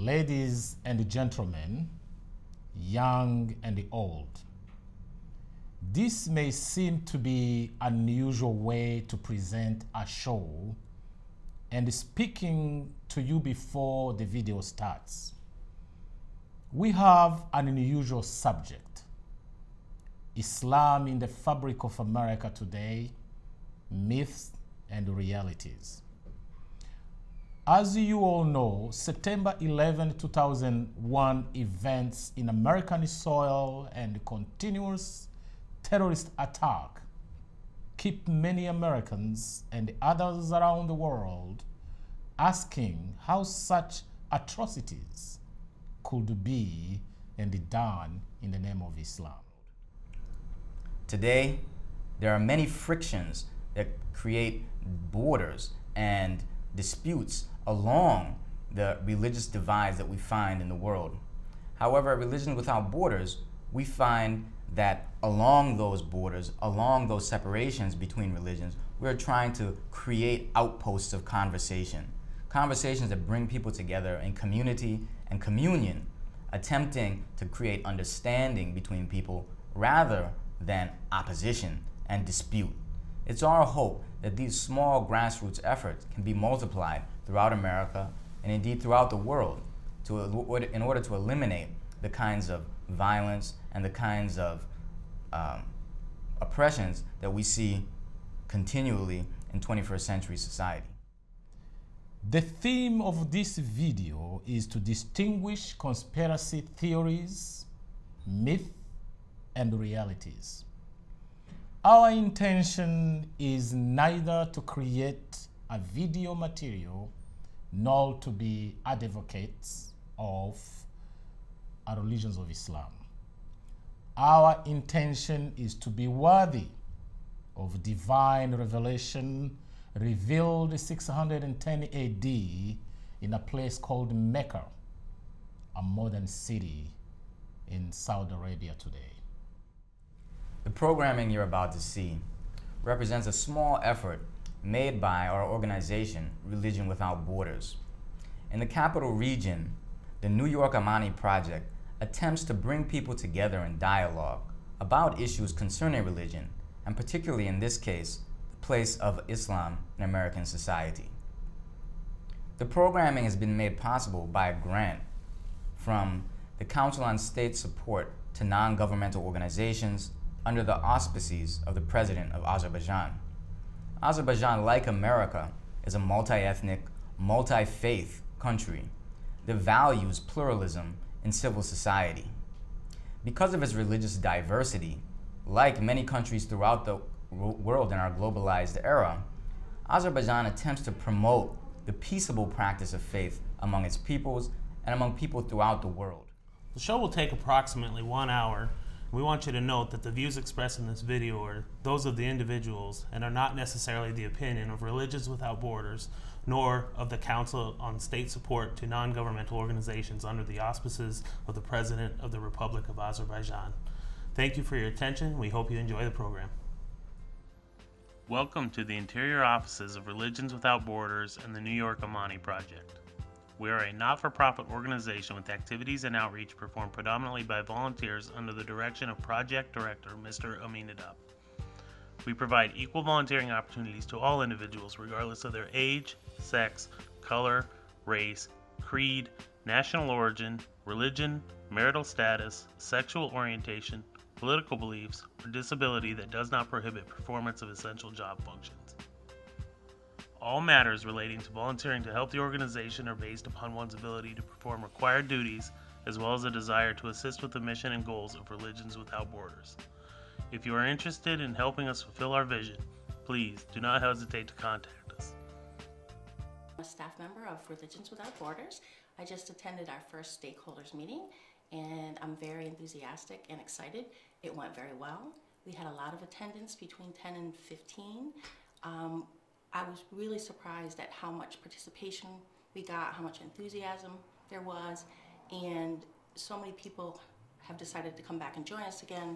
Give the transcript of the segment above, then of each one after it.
Ladies and gentlemen, young and old, this may seem to be an unusual way to present a show, and speaking to you before the video starts, we have an unusual subject: Islam in the fabric of America today, myths and realities. As you all know, September 11, 2001 events in American soil and continuous terrorist attack keep many Americans and others around the world asking how such atrocities could be and done in the name of Islam. Today, there are many frictions that create borders and disputes along the religious divides that we find in the world. However, at Religion Without Borders, we find that along those borders, along those separations between religions, we're trying to create outposts of conversation. Conversations that bring people together in community and communion, attempting to create understanding between people rather than opposition and dispute. It's our hope that these small grassroots efforts can be multiplied throughout America and indeed throughout the world in order to eliminate the kinds of violence and the kinds of oppressions that we see continually in 21st century society. The theme of this video is to distinguish conspiracy theories, myth, and realities. Our intention is neither to create a video material nor to be advocates of a religion of Islam. Our intention is to be worthy of divine revelation revealed 610 AD in a place called Mecca, a modern city in Saudi Arabia today. The programming you're about to see represents a small effort made by our organization, Religion Without Borders. In the capital region, the New York Amani Project attempts to bring people together in dialogue about issues concerning religion, and particularly in this case, the place of Islam in American society. The programming has been made possible by a grant from the Council on State Support to Non-Governmental Organizations under the auspices of the President of Azerbaijan. Azerbaijan, like America, is a multi-ethnic, multi-faith country that values pluralism in civil society. Because of its religious diversity, like many countries throughout the world in our globalized era, Azerbaijan attempts to promote the peaceable practice of faith among its peoples and among people throughout the world. The show will take approximately 1 hour. We want you to note that the views expressed in this video are those of the individuals and are not necessarily the opinion of Religions Without Borders, nor of the Council on State Support to Non-Governmental Organizations under the auspices of the President of the Republic of Azerbaijan. Thank you for your attention. We hope you enjoy the program. Welcome to the interior offices of Religions Without Borders and the New York Amani Project. We are a not-for-profit organization with activities and outreach performed predominantly by volunteers under the direction of Project Director Mr. Amminadab. We provide equal volunteering opportunities to all individuals regardless of their age, sex, color, race, creed, national origin, religion, marital status, sexual orientation, political beliefs, or disability that does not prohibit performance of essential job functions. All matters relating to volunteering to help the organization are based upon one's ability to perform required duties as well as a desire to assist with the mission and goals of Religions Without Borders. If you are interested in helping us fulfill our vision, please do not hesitate to contact us. I'm a staff member of Religions Without Borders. I just attended our first stakeholders meeting and I'm very enthusiastic and excited. It went very well. We had a lot of attendance between 10 and 15. I was really surprised at how much participation we got, how much enthusiasm there was, and so many people have decided to come back and join us again.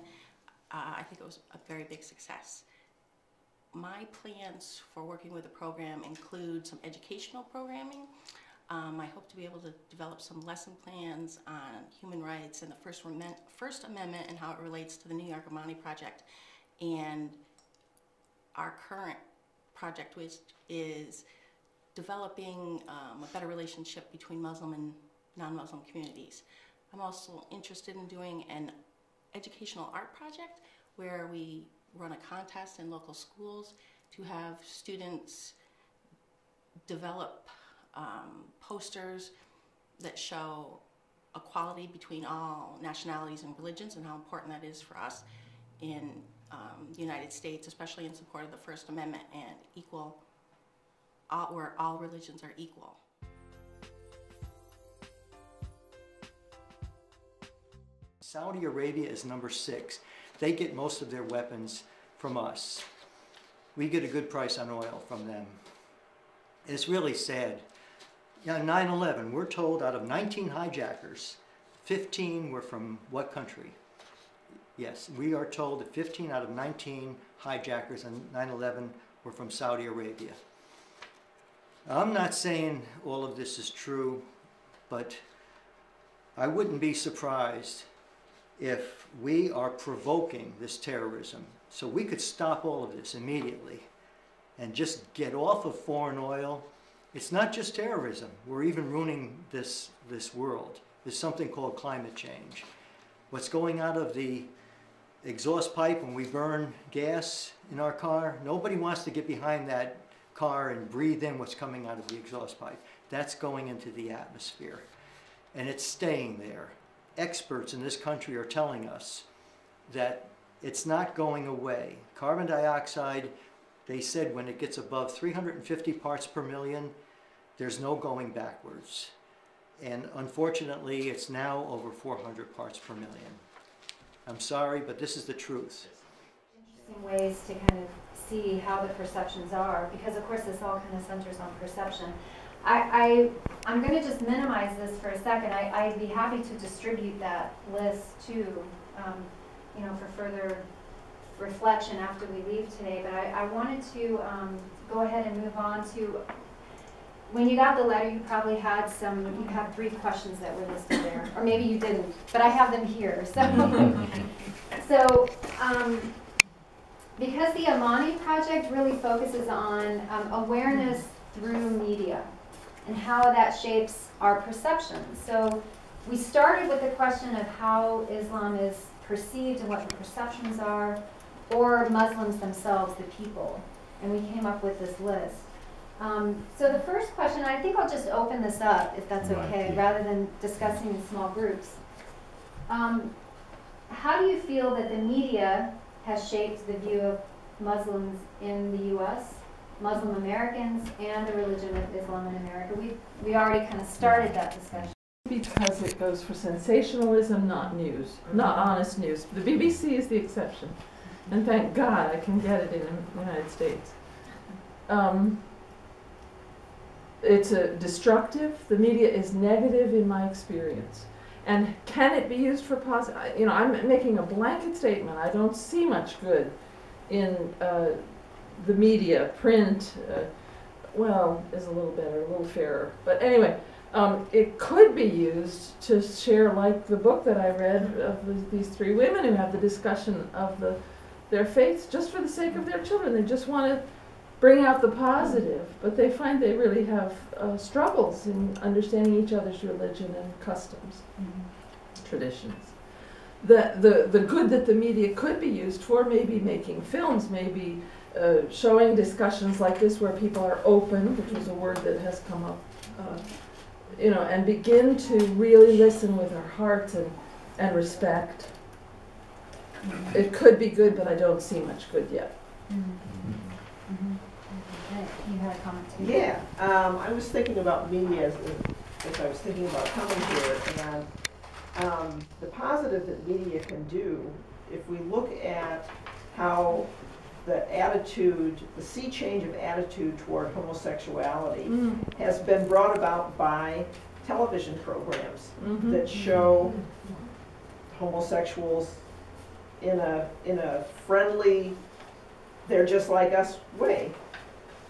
I think it was a very big success. My plans for working with the program include some educational programming, I hope to be able to develop some lesson plans on human rights and the First Amendment and how it relates to the New York Amani Project, and our current project, which is developing a better relationship between Muslim and non-Muslim communities. I'm also interested in doing an educational art project where we run a contest in local schools to have students develop posters that show equality between all nationalities and religions and how important that is for us in the United States, especially in support of the First Amendment and where all religions are equal. Saudi Arabia is number 6. They get most of their weapons from us. We get a good price on oil from them. It's really sad. Yeah, 9/11, we're told out of 19 hijackers, 15 were from what country? Yes, we are told that 15 out of 19 hijackers on 9/11 were from Saudi Arabia. I'm not saying all of this is true, but I wouldn't be surprised if we are provoking this terrorism. So we could stop all of this immediately and just get off of foreign oil. It's not just terrorism. We're even ruining this world. There's something called climate change. What's going out of the exhaust pipe when we burn gas in our car, nobody wants to get behind that car and breathe in what's coming out of the exhaust pipe. That's going into the atmosphere, and it's staying there. Experts in this country are telling us that it's not going away. Carbon dioxide, they said when it gets above 350 parts per million, there's no going backwards. And unfortunately, it's now over 400 parts per million. I'm sorry, but this is the truth. Interesting ways to kind of see how the perceptions are, because of course this all kind of centers on perception. I'm going to just minimize this for a second. I'd be happy to distribute that list too, you know, for further reflection after we leave today. But I wanted to go ahead and move on to, when you got the letter, you probably had you had 3 questions that were listed there, or maybe you didn't, but I have them here. So, because the Amani Project really focuses on awareness through media and how that shapes our perceptions. So we started with the question of how Islam is perceived and what the perceptions are, or Muslims themselves, the people. And we came up with this list. So the first question, I think I'll just open this up, if that's okay, rather than discussing in small groups. How do you feel that the media has shaped the view of Muslims in the U.S., Muslim Americans, and the religion of Islam in America? We already kind of started that discussion. Because it goes for sensationalism, not news, not honest news. The BBC is the exception, and thank God I can get it in the United States. It's destructive. The media is negative in my experience. And can it be used for positive? You know, I'm making a blanket statement. I don't see much good in the media. Print, well, is a little better, a little fairer. But anyway, it could be used to share, like the book that I read of these 3 women who have the discussion of their faiths just for the sake of their children. They just want to bring out the positive, but they find they really have struggles in understanding each other's religion and customs, traditions. The good that the media could be used for, maybe making films, maybe showing discussions like this where people are open, which was a word that has come up, you know, and begin to really listen with our hearts and respect. It could be good, but I don't see much good yet. You had a comment too? Yeah, I was thinking about media as I was thinking about coming here, and the positive that media can do, if we look at how the attitude, the sea change of attitude toward homosexuality has been brought about by television programs that show homosexuals in a friendly, they're just like us way.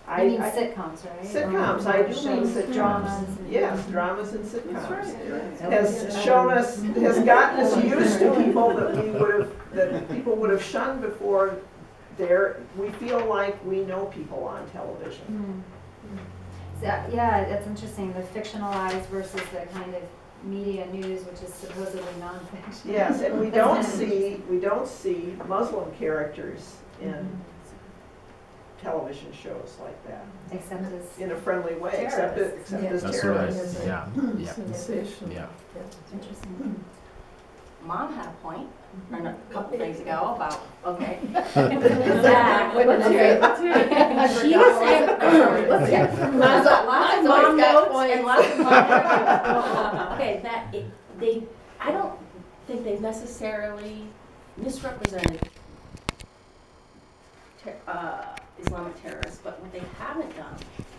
I mean sitcoms, right? Sitcoms, I do mean sitcoms. Dramas. Yes, dramas and sitcoms. That's right. Has shown us, has gotten us used to people that people would have shunned before. We feel like we know people on television. So, yeah, that's interesting. The fictionalized versus the kind of media news, which is supposedly nonfiction. Yes, and we don't see Muslim characters in television shows like that. Except as In a friendly way, except terrorists. as That's terrorists. right. Yeah. Yeah. Sensational. Yeah. interesting. Mom had a point, or a couple days ago about, okay. Let's hear it. She was saying, lots of mom notes and lots of mom. Okay, I don't think they've necessarily misrepresented Islamic terrorists, but what they haven't done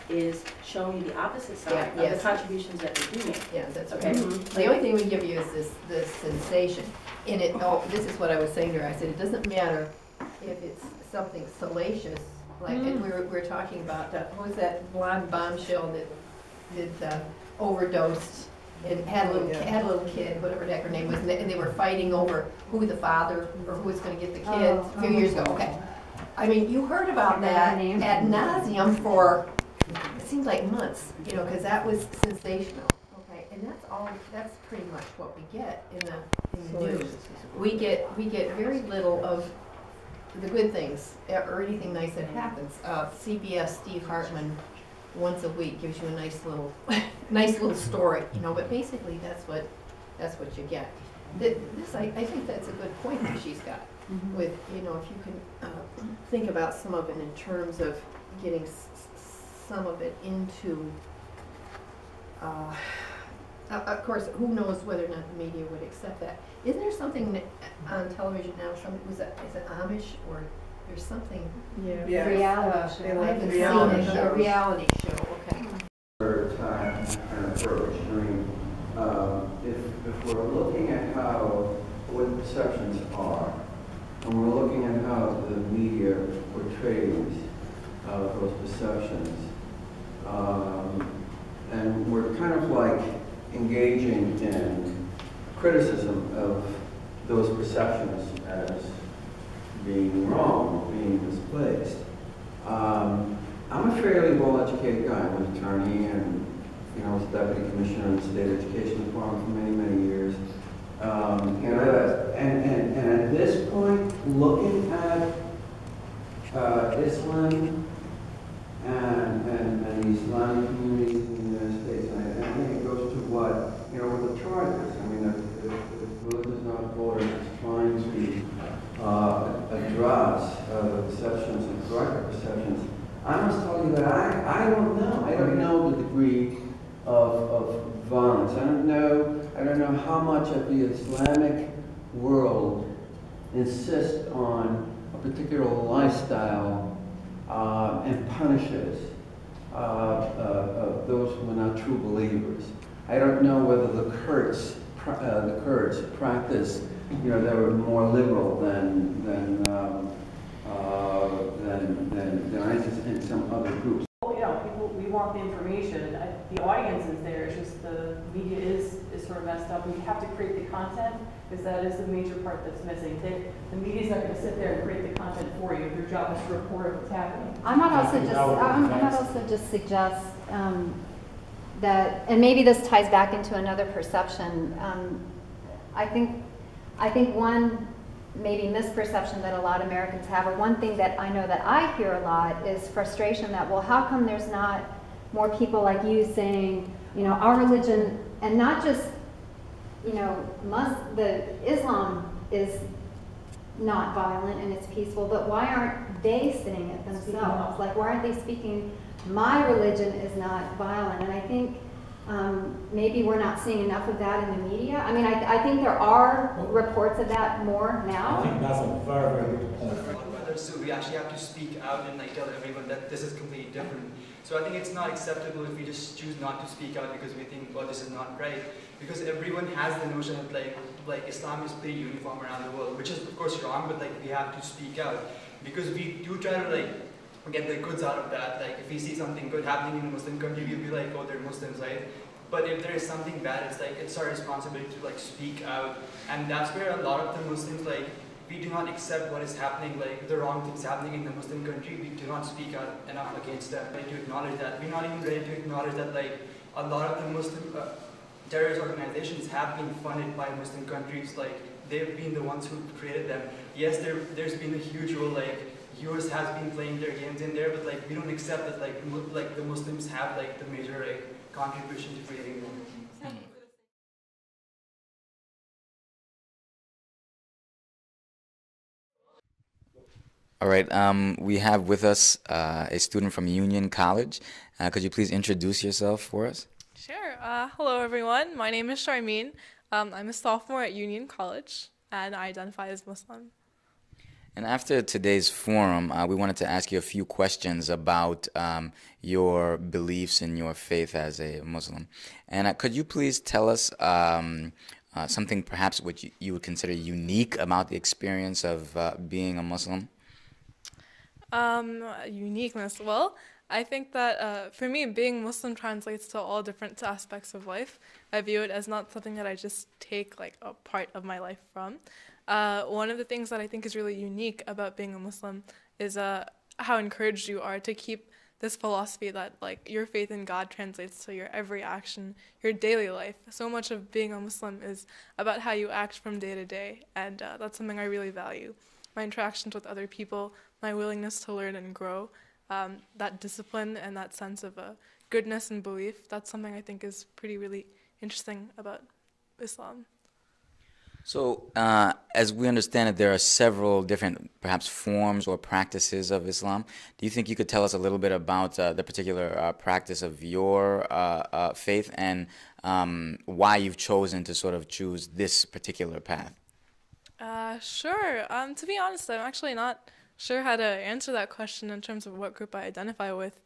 is shown you the opposite side of the contributions that they do make. Yeah, that's Okay. right. The only thing we give you is this sensation. And this is what I was saying to her. I said, it doesn't matter if it's something salacious, like, and we were talking about, what was that blonde bombshell that overdosed and had a little kid, whatever the heck her name was, and they were fighting over who the father or who was going to get the kid a few years ago. Okay. I mean, you heard about that ad nauseum for, it seemed like months, because that was sensational. Okay, and that's pretty much what we get in the news. We get very little of the good things or anything nice that happens. CBS Steve Hartman once a week gives you a nice little story, but basically that's what you get. I think that's a good point that she's got. With, if you can think about some of it in terms of getting some of it into, of course, who knows whether or not the media would accept that. Isn't there something on television now, is it Amish, or there's something? Yeah. Reality show. I haven't Reality seen it, a reality show, okay. Time and approach. I mean, if we're looking at what perceptions are, and we're looking at how the media portrays those perceptions, and we're kind of like engaging in criticism of those perceptions as being wrong, being misplaced. I'm a fairly well-educated guy. I'm an attorney, and I was deputy commissioner in the state education department for many, many years. And at this point, looking at Islam and the Islamic communities in the United States, and I think it goes to what the charges. I mean, if Religions Without Borders is trying to address the perceptions and correct the perceptions, I must tell you that I don't know. I don't know the degree of violence. I don't know how much of the Islamic world insists on a particular lifestyle and punishes those who are not true believers. I don't know whether the Kurds practice, they were more liberal than ISIS and some other groups. People, we want the information. The audience is there. It's just the media is sort of messed up. We have to create the content, because that is the major part that's missing. The media's not going to sit there and create the content for you. Their job is to report what's happening. I might also just suggest that, and maybe this ties back into another perception. I think one maybe misperception that a lot of Americans have, or one thing that I know that I hear a lot, is frustration that, well, how come there's not more people like you saying, our religion, and not just, Islam is not violent and it's peaceful, but why aren't they saying it themselves? Like, why aren't they speaking, my religion is not violent? And I think maybe we're not seeing enough of that in the media. I mean, I think there are reports of that more now. I think that's a very, very good point. So we actually have to speak out and tell everyone that this is completely different. So I think it's not acceptable if we just choose not to speak out because we think, oh, this is not right. Because everyone has the notion of like Islam is pretty uniform around the world, which is of course wrong, but we have to speak out. Because we do try to get the goods out of that. Like if we see something good happening in a Muslim country, we'll be like, oh, they're Muslims, right? But if there is something bad, it's like it's our responsibility to like speak out, and that's where a lot of the Muslims like we do not accept what is happening, like the wrong things happening in the Muslim country. We do not speak out enough against them. Ready to acknowledge that. We're not even ready to acknowledge that like a lot of the Muslim terrorist organizations have been funded by Muslim countries. Like they've been the ones who created them. Yes, there's been a huge role, like US has been playing their games in there, but like we don't accept that like the Muslims have like the major like contribution to creating them. All right, we have with us a student from Union College. Could you please introduce yourself for us? Sure. Hello, everyone. My name is Charmaine. I'm a sophomore at Union College, and I identify as Muslim. And after today's forum, we wanted to ask you a few questions about your beliefs and your faith as a Muslim. And could you please tell us something perhaps which you would consider unique about the experience of being a Muslim? Uniqueness. Well, I think that for me, being Muslim translates to all different aspects of life. I view it as not something that I just take like a part of my life from. One of the things that I think is really unique about being a Muslim is how encouraged you are to keep this philosophy that like your faith in God translates to your every action, your daily life. So much of being a Muslim is about how you act from day to day, and that's something I really value. My interactions with other people, my willingness to learn and grow, that discipline and that sense of goodness and belief, that's something I think is really interesting about Islam. So, as we understand it, there are several different, perhaps, forms or practices of Islam. Do you think you could tell us a little bit about the particular practice of your faith and why you've chosen to sort of choose this particular path? Sure. To be honest, I'm actually not sure how to answer that question in terms of what group I identify with.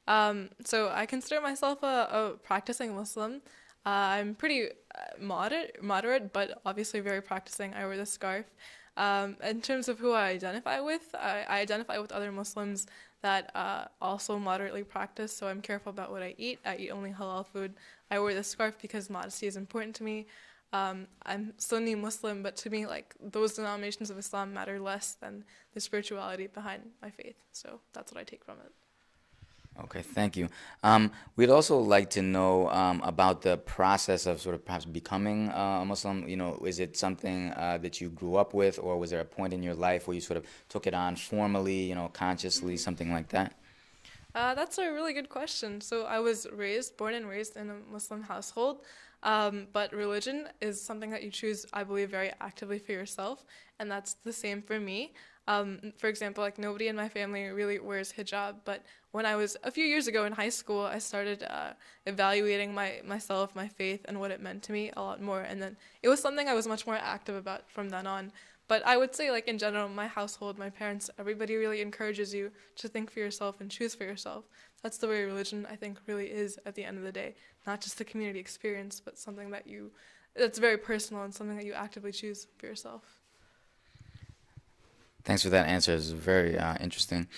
So I consider myself a practicing Muslim. I'm pretty moderate, but obviously very practicing. I wear the scarf. In terms of who I identify with other Muslims that also moderately practice, so I'm careful about what I eat. I eat only halal food. I wear the scarf because modesty is important to me. I'm Sunni Muslim, but to me, like, those denominations of Islam matter less than the spirituality behind my faith. So that's what I take from it. Okay, thank you. We'd also like to know about the process of sort of perhaps becoming a Muslim. You know, is it something that you grew up with, or was there a point in your life where you sort of took it on formally, you know, consciously, something like that? That's a really good question. So I was born and raised in a Muslim household, but religion is something that you choose, I believe, very actively for yourself, and that's the same for me. For example, like nobody in my family really wears hijab, but when I was a few years ago in high school, I started evaluating myself, my faith, and what it meant to me a lot more, and then it was something I was much more active about from then on. But I would say, like, in general, my household, my parents, everybody really encourages you to think for yourself and choose for yourself. That's the way religion, I think, really is at the end of the day. Not just a community experience, but something that's very personal and something that you actively choose for yourself. Thanks for that answer. It's very interesting.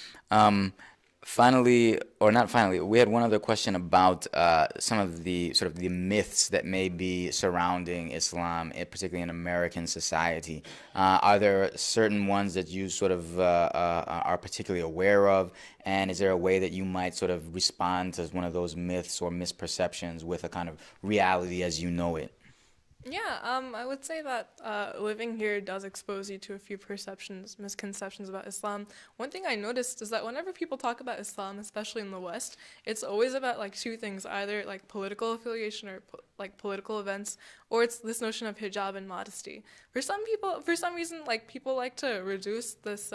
Finally, or not finally, we had one other question about some of the sort of the myths that may be surrounding Islam, particularly in American society. Are there certain ones that you sort of are particularly aware of, and is there a way that you might sort of respond to one of those myths or misperceptions with a kind of reality as you know it? Yeah, I would say that living here does expose you to a few misconceptions about Islam. One thing I noticed is that whenever people talk about Islam, especially in the West, it's always about like two things, either like political affiliation or like political events, or it's this notion of hijab and modesty. For some reason, like people like to reduce this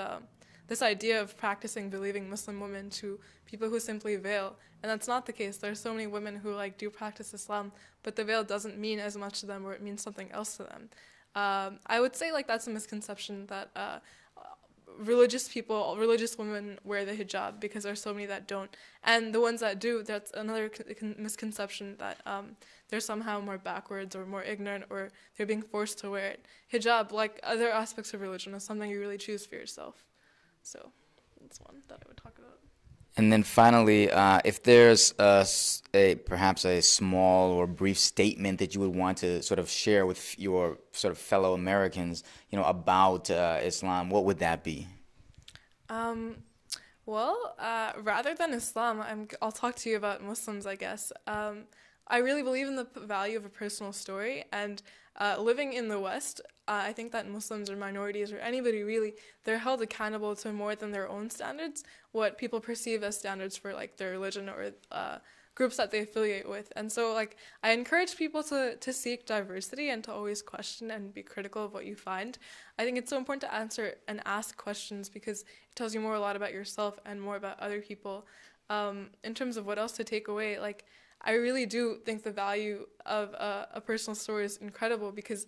idea of practicing believing Muslim women to people who simply veil, and that's not the case. There are so many women who like do practice Islam, but the veil doesn't mean as much to them, or it means something else to them. I would say like that's a misconception that religious women wear the hijab, because there are so many that don't, and the ones that do, that's another misconception that they're somehow more backwards or more ignorant, or they're being forced to wear it. Hijab, like other aspects of religion, is something you really choose for yourself. So that's one that I would talk about. And then finally, if there's perhaps a small or brief statement that you would want to sort of share with your sort of fellow Americans, about Islam, what would that be? Well, rather than Islam, I'll talk to you about Muslims, I guess. I really believe in the value of a personal story, and living in the West, I think that Muslims or minorities or anybody really, they're held accountable to more than their own standards, what people perceive as standards for like their religion or groups that they affiliate with. And so I encourage people to seek diversity and to always question and be critical of what you find. I think it's so important to answer and ask questions because it tells you a lot about yourself and more about other people. In terms of what else to take away, I really do think the value of a personal story is incredible because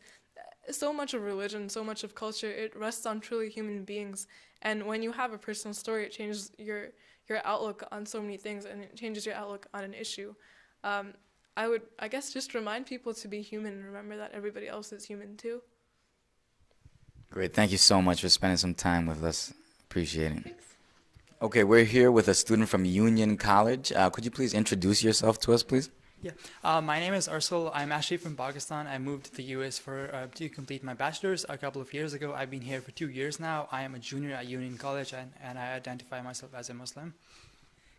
so much of religion, so much of culture, it rests on truly human beings. And when you have a personal story, it changes your outlook on so many things and it changes your outlook on an issue. I would, I guess, just remind people to be human and remember that everybody else is human too. Great. Thank you so much for spending some time with us. Appreciate it. Thanks. Okay, we're here with a student from Union College. Could you please introduce yourself to us, please? Yeah, my name is Arsul. I'm actually from Pakistan. I moved to the U.S. to complete my bachelor's a couple of years ago. I've been here for 2 years now. I am a junior at Union College, and I identify myself as a Muslim.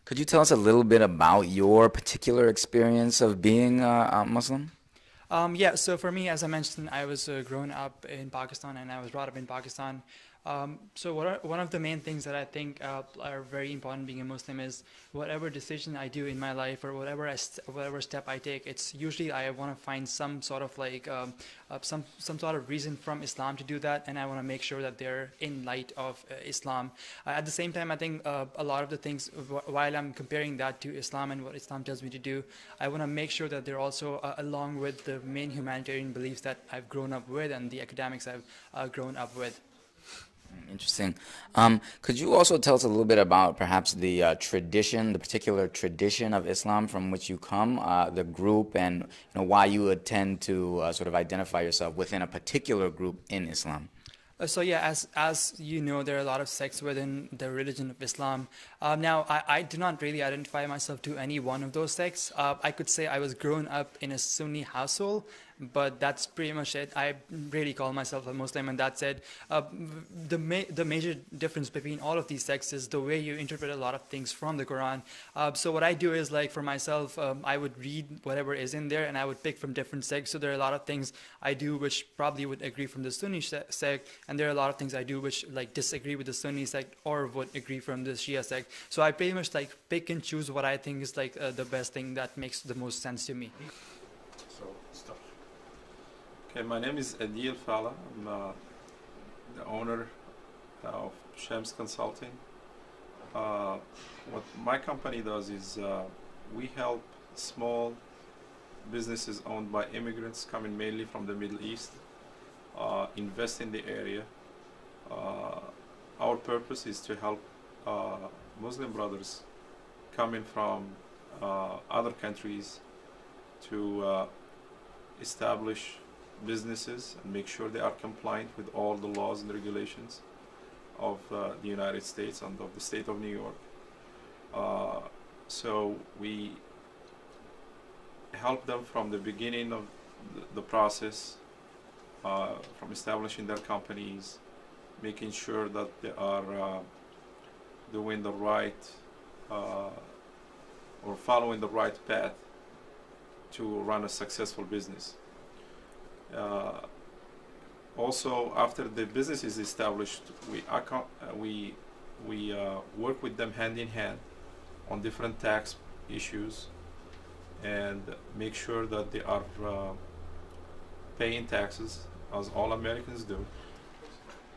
Could you tell us a little bit about your particular experience of being a Muslim? Yeah, so for me, as I mentioned, I was grown up in Pakistan, and I was brought up in Pakistan. So one of the main things that I think are very important being a Muslim is whatever decision I do in my life or whatever step I take, it's usually I want to find some sort of some sort of reason from Islam to do that, and I want to make sure that they're in light of Islam. At the same time, I think a lot of the things, while I'm comparing that to Islam and what Islam tells me to do, I want to make sure that they're also along with the main humanitarian beliefs that I've grown up with and the academics I've grown up with. Interesting. Could you also tell us a little bit about perhaps the tradition, the particular tradition of Islam from which you come, the group, and why you would tend to sort of identify yourself within a particular group in Islam? So yeah, as you know, there are a lot of sects within the religion of Islam. Now, I do not really identify myself to any one of those sects. I could say I was grown up in a Sunni household, but that's pretty much it. I really call myself a Muslim, and that's it. The major difference between all of these sects is the way you interpret a lot of things from the Quran. So what I do is, for myself, I would read whatever is in there, and I would pick from different sects. So there are a lot of things I do which probably would agree from the Sunni sect, and there are a lot of things I do which disagree with the Sunni sect or would agree from the Shia sect. So I pretty much pick and choose what I think is the best thing that makes the most sense to me. Okay, my name is Adil Fala. I'm the owner of Shams Consulting. What my company does is we help small businesses owned by immigrants coming mainly from the Middle East invest in the area. Our purpose is to help Muslim brothers coming from other countries to establish businesses and make sure they are compliant with all the laws and regulations of the United States and of the state of New York. So we help them from the beginning of the process, from establishing their companies, making sure that they are doing the right or following the right path to run a successful business. Also, after the business is established, we work with them hand in hand on different tax issues and make sure that they are paying taxes as all Americans do.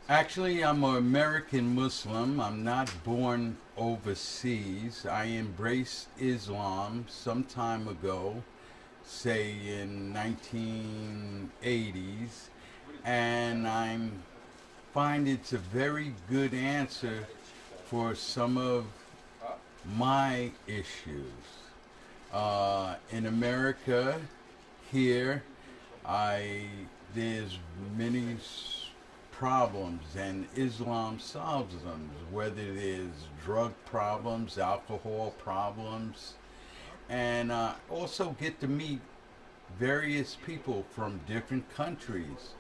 Actually, I'm an American Muslim. I'm not born overseas. I embraced Islam some time ago, say in 1980s, and I find it's a very good answer for some of my issues. In America, here, there's many problems, and Islam solves them, whether it is drug problems, alcohol problems, and also get to meet various people from different countries,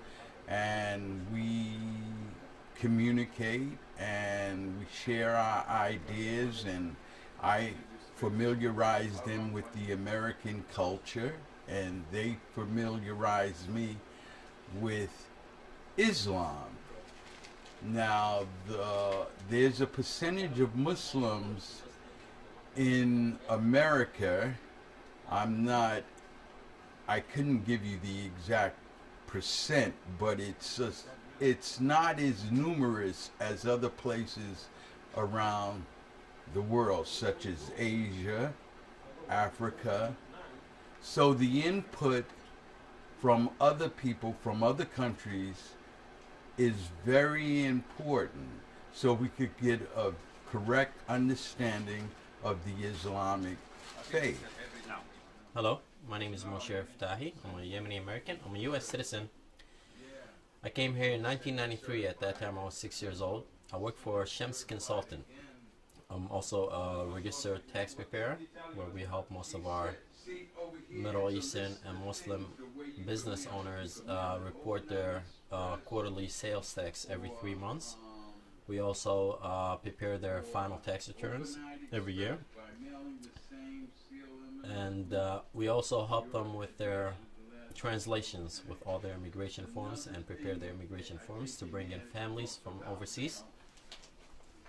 and we communicate and we share our ideas, and I familiarize them with the American culture, and they familiarize me with Islam. Now, there's a percentage of Muslims in America. I couldn't give you the exact percent, but it's not as numerous as other places around the world, such as Asia, Africa. So the input from other people, from other countries, is very important, so we could get a correct understanding of the Islamic faith. Hello, my name is Moshe Ftahi. I'm a Yemeni American. I'm a U.S. citizen. I came here in 1993. At that time, I was 6 years old. I work for Shems Consultant. I'm also a registered tax preparer, where we help most of our Middle Eastern and Muslim business owners report their quarterly sales tax every 3 months. We also prepare their final tax returns every year. And we also help them with their translations with all their immigration forms, and prepare their immigration forms to bring in families from overseas.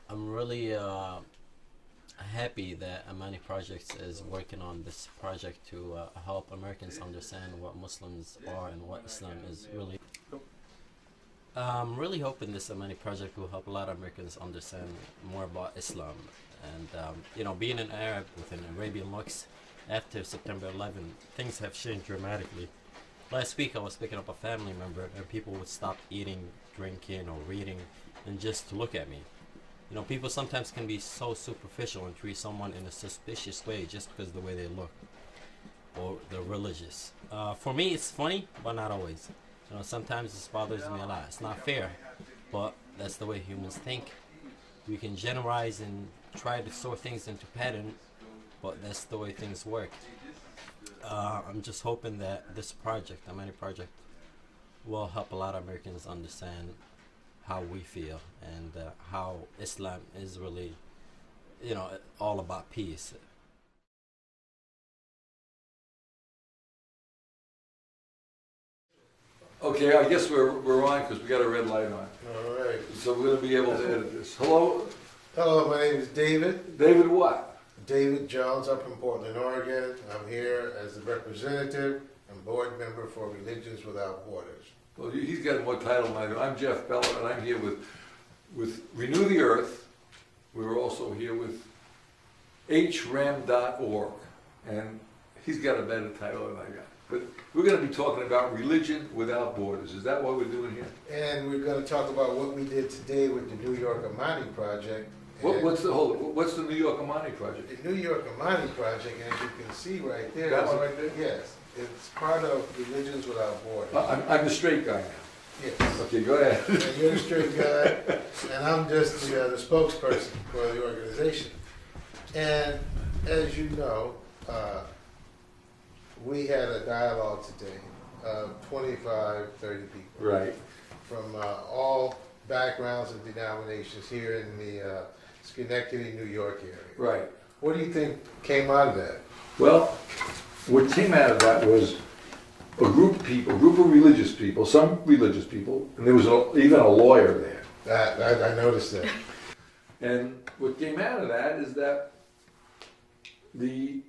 I'm really happy that Amani Projects is working on this project to help Americans understand what Muslims are and what Islam is really. I'm really hoping this Amani Project will help a lot of Americans understand more about Islam. And you know, being an Arab with an Arabian looks, after September 11, things have changed dramatically. Last week I was picking up a family member, and people would stop eating, drinking, or reading, and just to look at me. You know, people sometimes can be so superficial and treat someone in a suspicious way just because of the way they look or they're religious. For me, it's funny, but not always. You know, sometimes this bothers me a lot. It's not fair, but that's the way humans think. We can generalize and try to sort things into pattern, but that's the way things work. I'm just hoping that this project, the Amani Project, will help a lot of Americans understand how we feel, and how Islam is really, you know, all about peace. Okay, I guess we're on because we got a red light on. All right. So we're going to be able to edit this. Hello? Hello, my name is David. David what? David Jones. I'm from Portland, Oregon. I'm here as the representative and board member for Religions Without Borders. Well, he's got more title than I do. I'm Jeff Beller, and I'm here with Renew the Earth. We were also here with HRAM.org, and he's got a better title than I got. But we're going to be talking about Religion Without Borders. Is that what we're doing here? And we're going to talk about what we did today with the New York Amani Project. What's the New York Amani Project? The New York Amani Project, as you can see right there. That one right there? Yes. It's part of Religions Without Borders. I'm the straight guy now. Yes. Okay, go ahead. And you're the straight guy, and I'm just the spokesperson for the organization. And as you know, we had a dialogue today of 25, 30 people. Right. From all backgrounds and denominations here in the Schenectady, New York area. Right. What do you think came out of that? Well, what came out of that was a group of people, a group of religious people, some religious people, and there was even a lawyer there. I noticed that. And what came out of that is that the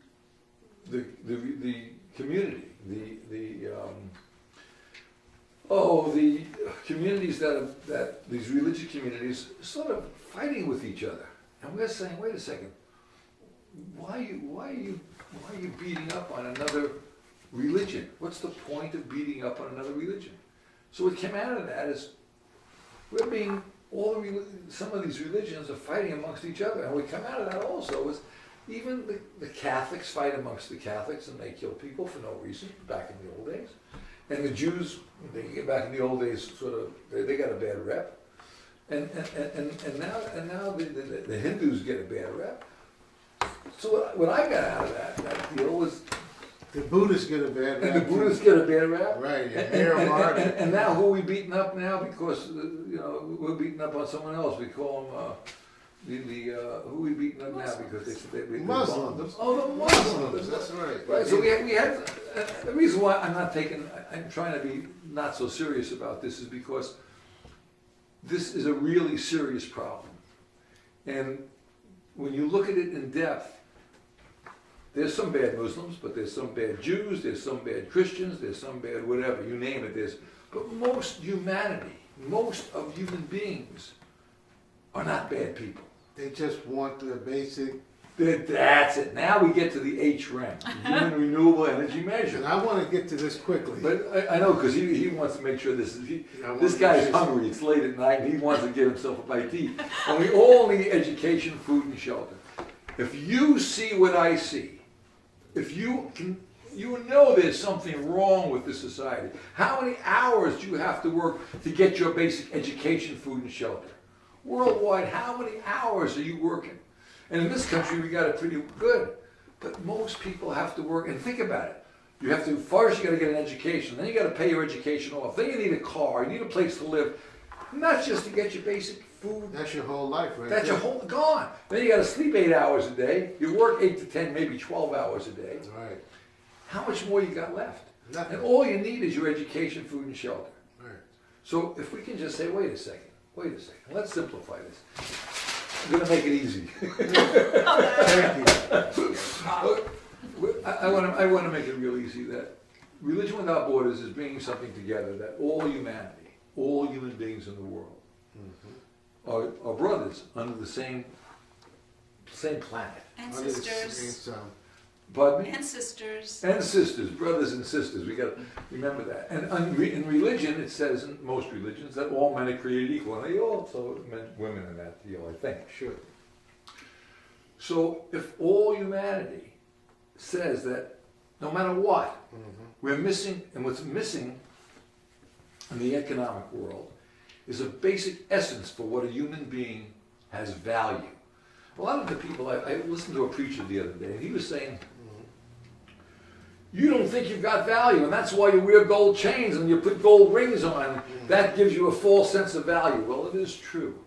community, the communities that these religious communities are sort of fighting with each other, and we're saying, wait a second, why are you beating up on another religion? What's the point of beating up on another religion? So what came out of that is some of these religions are fighting amongst each other, and what came out of that also is even the Catholics fight amongst the Catholics, and they kill people for no reason back in the old days. And the Jews, they get back in the old days, sort of, they got a bad rep. And now the Hindus get a bad rep. So what I got out of that deal was the Buddhists get a bad rap. And the Buddhists get a bad rap. Right. And now who are we beating up now? Because we're beating up on someone else. We call them who are we beating up now? Because they Muslims. Oh, the Muslims. That's right. Right. So we had the reason why I'm trying to be not so serious about this is because this is a really serious problem. And when you look at it in depth, there's some bad Muslims, but there's some bad Jews, there's some bad Christians, there's some bad whatever, you name it, but most humanity, most of human beings are not bad people. They just want the basic... That's it. Now we get to the HREM, Human Renewable Energy Measure. And I want to get to this quickly. But I know, because he wants to make sure this guy's hungry, it's late at night, and he wants to get himself a bite to eat. And we all need education, food, and shelter. If you see what I see, if you know there's something wrong with this society, how many hours do you have to work to get your basic education, food, and shelter? Worldwide, how many hours are you working? And in this country, we got it pretty good. But most people have to work, and think about it. You have to, first you got to get an education, then you got to pay your education off, then you need a car, you need a place to live, not just to get your basic food. That's your whole life, right? That's your whole, gone. Then you got to sleep 8 hours a day, you work 8 to 10, maybe 12 hours a day. Right. How much more you got left? Nothing. And all you need is your education, food, and shelter. Right. So if we can just say, wait a second, let's simplify this. I'm going to make it easy. Thank you. I want to make it real easy that Religion Without Borders is bringing something together that all humanity, all human beings in the world are brothers under the same planet. And sisters. Pardon me? And sisters. And sisters, brothers and sisters. We got to remember that. And in religion, it says in most religions that all men are created equal, and they also meant women in that deal, I think. Sure. So if all humanity says that no matter what, we're missing, and what's missing in the economic world is a basic essence for what a human being has value. A lot of the people, I listened to a preacher the other day, and he was saying, you don't think you've got value, and that's why you wear gold chains and you put gold rings on. That gives you a false sense of value. Well, it is true.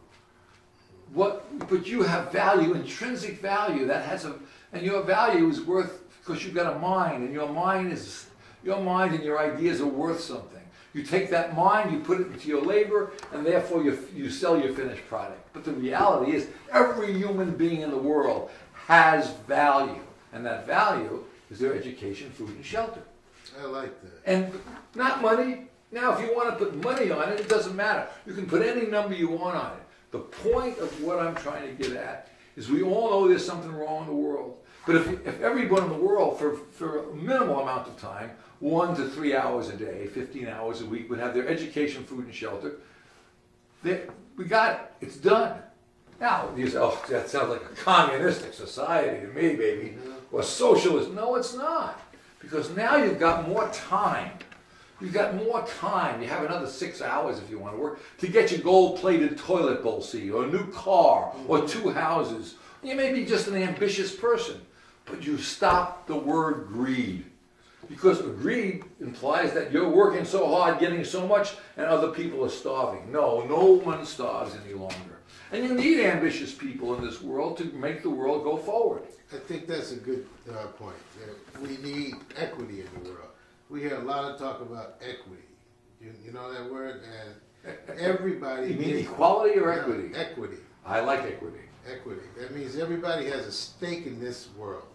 But you have value, intrinsic value, and your value is worth, because you've got a mind, and your mind and your ideas are worth something. You take that mind, you put it into your labor, and therefore you sell your finished product. But the reality is, every human being in the world has value, and that value is their education, food, and shelter. I like that. And not money. Now, if you want to put money on it, it doesn't matter. You can put any number you want on it. The point of what I'm trying to get at is we all know there's something wrong in the world. But if everyone in the world, for a minimal amount of time, 1 to 3 hours a day, 15 hours a week, would have their education, food, and shelter, we got it. It's done. Now, you say, oh, that sounds like a communistic society to me, baby. Or socialist. No, it's not. Because now you've got more time. You've got more time. You have another 6 hours if you want to work to get your gold-plated toilet bowl seat, or a new car, or 2 houses. You may be just an ambitious person, but you stop the word greed. Because greed implies that you're working so hard, getting so much, and other people are starving. No, no one starves any longer. And you need ambitious people in this world to make the world go forward. I think that's a good point. We need equity in the world. We hear a lot of talk about equity. You know that word? And everybody... You mean equality or equity? Equity. I like equity. Equity. That means everybody has a stake in this world.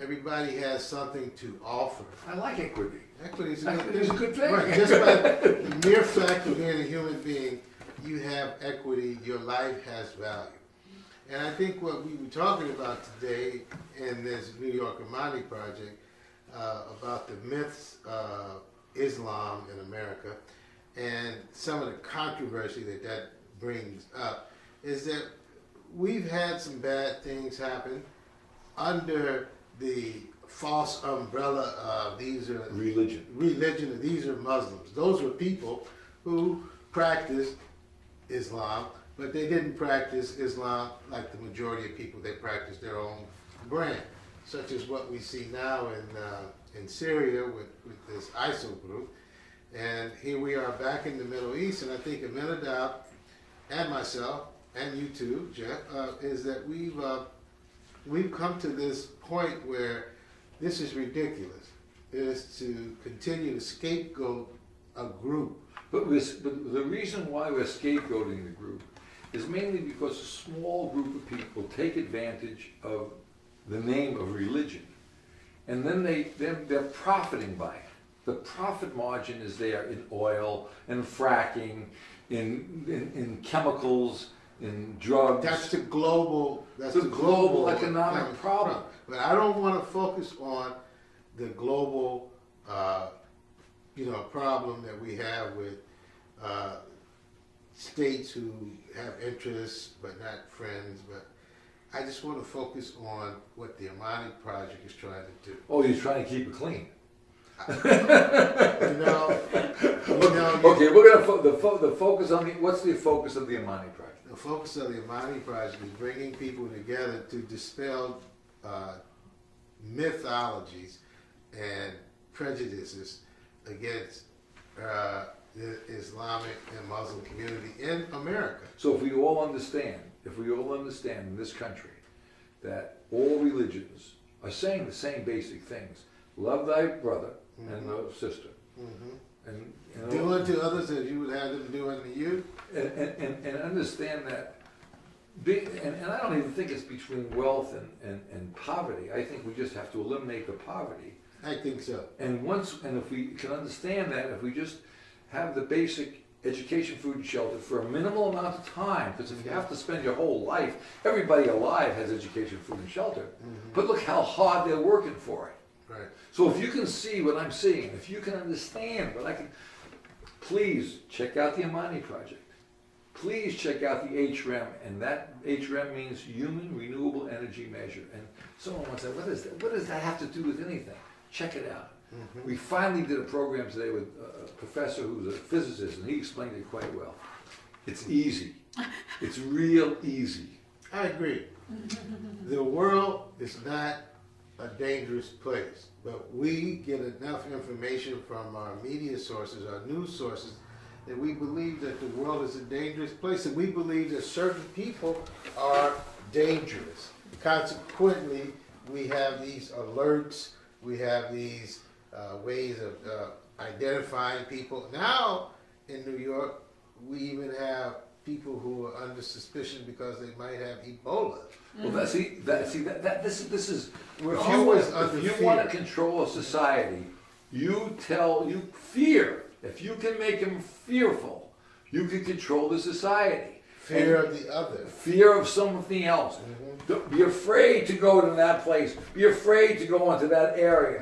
Everybody has something to offer. I like equity. Equity is a good thing. Right. Just by the mere fact of being a human being, you have equity, your life has value. And I think what we were talking about today in this New York Amani project about the myths of Islam in America and some of the controversy that brings up is that we've had some bad things happen under the false umbrella of these are religion, and these are Muslims. Those were people who practiced Islam, but they didn't practice Islam like the majority of people. They practiced their own brand, such as what we see now in Syria with this ISIL group. And here we are back in the Middle East, and I think Amminadab and myself, and you too, Jeff, is that we've come to this point where this is ridiculous. It is to continue to scapegoat a group. But the reason why we're scapegoating the group is mainly because a small group of people take advantage of the name of religion, and then they're profiting by it. The profit margin is there in oil and fracking, in chemicals, in drugs. That's the global. That's the global economic problem. But I don't want to focus on the global, problem that we have with states who have interests but not friends. But I just want to focus on what the Amani Project is trying to do. Oh, he's trying to keep it clean. Okay, we're gonna the focus on what's the focus of the Amani Project? The focus of the Amani Project is bringing people together to dispel mythologies and prejudices against the Islamic and Muslim community in America. So if we all understand in this country that all religions are saying the same basic things: love thy brother and thy sister, and do unto others as you would have them do unto you, and understand that. And I don't even think it's between wealth and poverty. I think we just have to eliminate the poverty. I think so. And if we can understand that, if we just have the basic education, food, and shelter for a minimal amount of time, because if you have to spend your whole life, everybody alive has education, food, and shelter. But look how hard they're working for it. Right. So if you can see what I'm seeing, if you can understand what I can, please check out the Amani Project. Please check out the HREM, and that HREM means Human Renewable Energy Measure. And someone once said, what does that have to do with anything? Check it out. We finally did a program today with a professor who's a physicist, and he explained it quite well. It's easy. It's real easy. I agree. The world is not a dangerous place, but we get enough information from our media sources, our news sources, that we believe that the world is a dangerous place, and we believe that certain people are dangerous. Consequently, we have these alerts, we have these ways of identifying people. Now, in New York, we even have people who are under suspicion because they might have Ebola. Well, this is. We're always under If you fear. want to control a society, you fear. If you can make them fearful, you can control the society. Fear of the other. Fear of something else. Don't be afraid to go to that place. Be afraid to go into that area.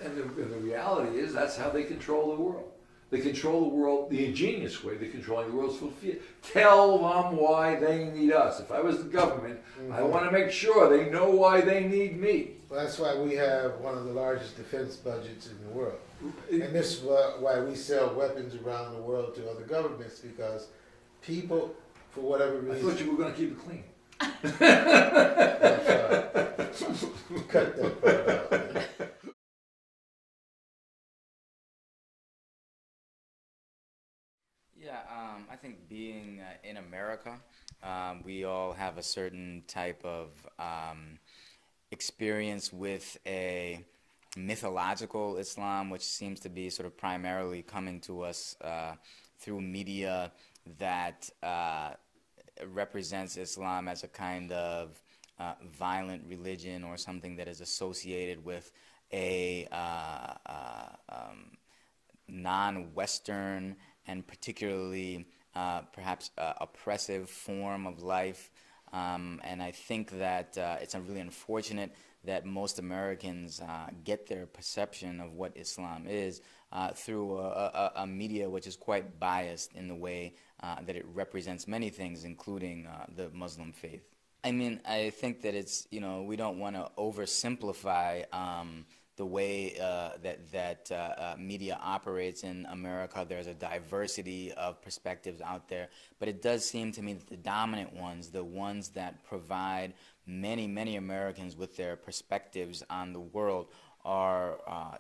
And the reality is that's how they control the world. They control the world the ingenious way. They're controlling the world through fear. Tell them why they need us. If I was the government, I want to make sure they know why they need me. Well, that's why we have one of the largest defense budgets in the world. And this is why we sell weapons around the world to other governments, because people, for whatever reason... I thought you were going to keep it clean. Cut that part out. Yeah, I think being in America, we all have a certain type of experience with a mythological Islam, which seems to be sort of primarily coming to us through media that represents Islam as a kind of violent religion or something that is associated with a non-Western and particularly perhaps oppressive form of life. And I think that it's really unfortunate that most Americans get their perception of what Islam is through a media which is quite biased in the way that it represents many things, including the Muslim faith. I mean, I think that it's, you know, we don't want to oversimplify the way that media operates in America. There's a diversity of perspectives out there, but it does seem to me that the dominant ones, the ones that provide many Americans with their perspectives on the world,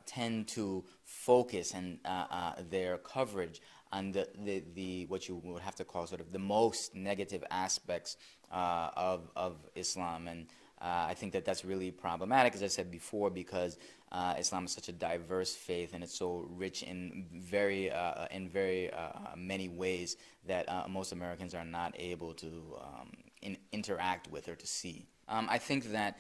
tend to focus and their coverage on the what you would have to call sort of the most negative aspects of Islam. And I think that that's really problematic, as I said before, because Islam is such a diverse faith and it's so rich in very many ways that most Americans are not able to interact with or to see. I think that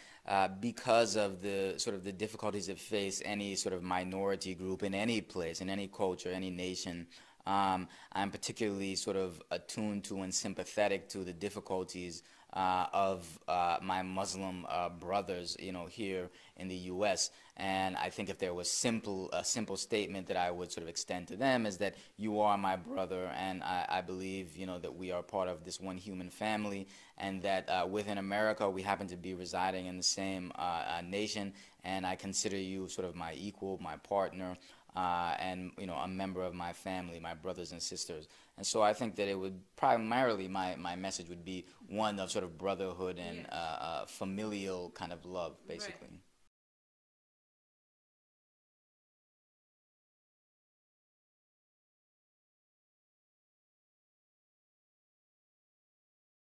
because of the sort of the difficulties that face any sort of minority group in any place, in any culture, any nation, I'm particularly sort of attuned to and sympathetic to the difficulties of my Muslim brothers, you know, here in the U.S. And I think if there was a simple statement that I would sort of extend to them is that you are my brother, and I believe, you know, that we are part of this one human family, and that within America we happen to be residing in the same nation, and I consider you sort of my equal, my partner, and, you know, a member of my family, my brothers and sisters. And so I think that it would primarily, my message would be one of sort of brotherhood and familial kind of love, basically. Right.